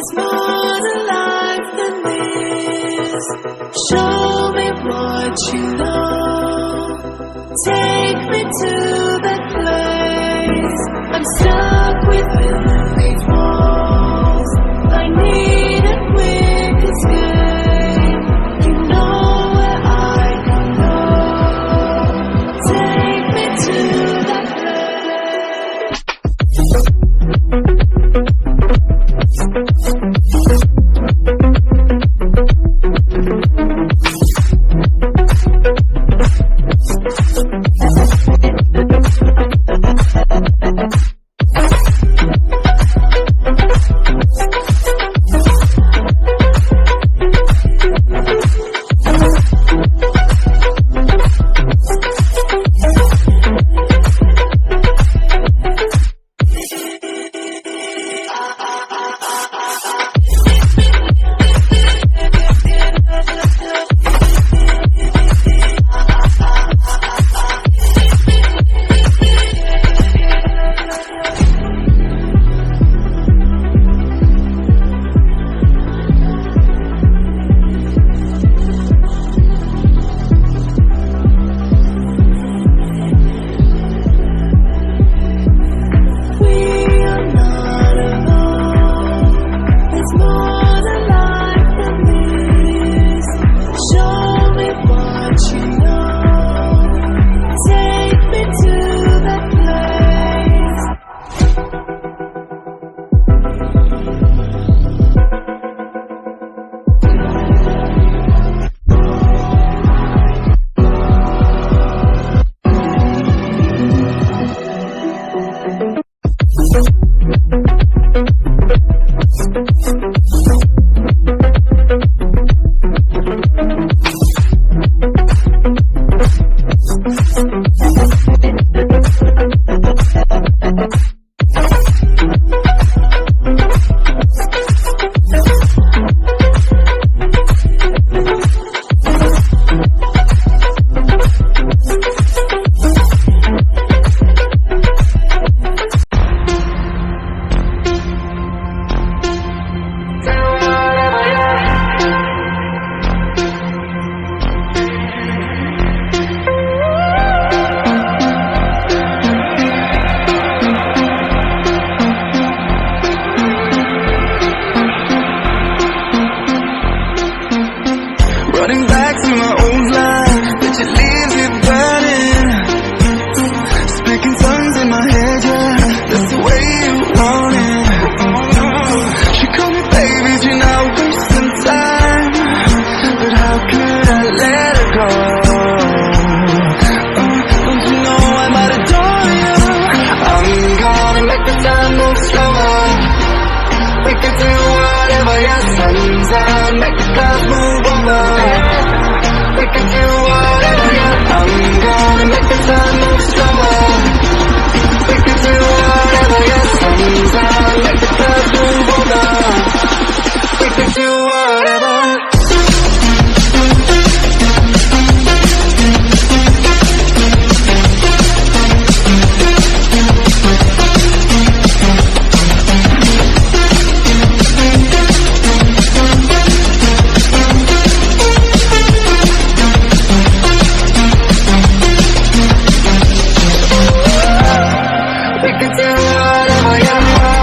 There's more to life than this. Show me what you know. Take me to that place. I'm stuck within these walls. I need a quick escape. You know where I can go. Take me to that running back to my old life, but you leave it burning. Speaking tongues in my head, yeah, that's the way you want it. She called me baby, you're not wasting time, but how could I let her go? Don't you know I might adore you? I'm gonna make the time move slower. We can do whatever your sun's out, make the clouds move over. We can do whatever, yeah. I'm gonna make the time move slower. We can do whatever, yeah. Sun's out, make the clouds move over. We can do whatever. We can do whatever, yeah.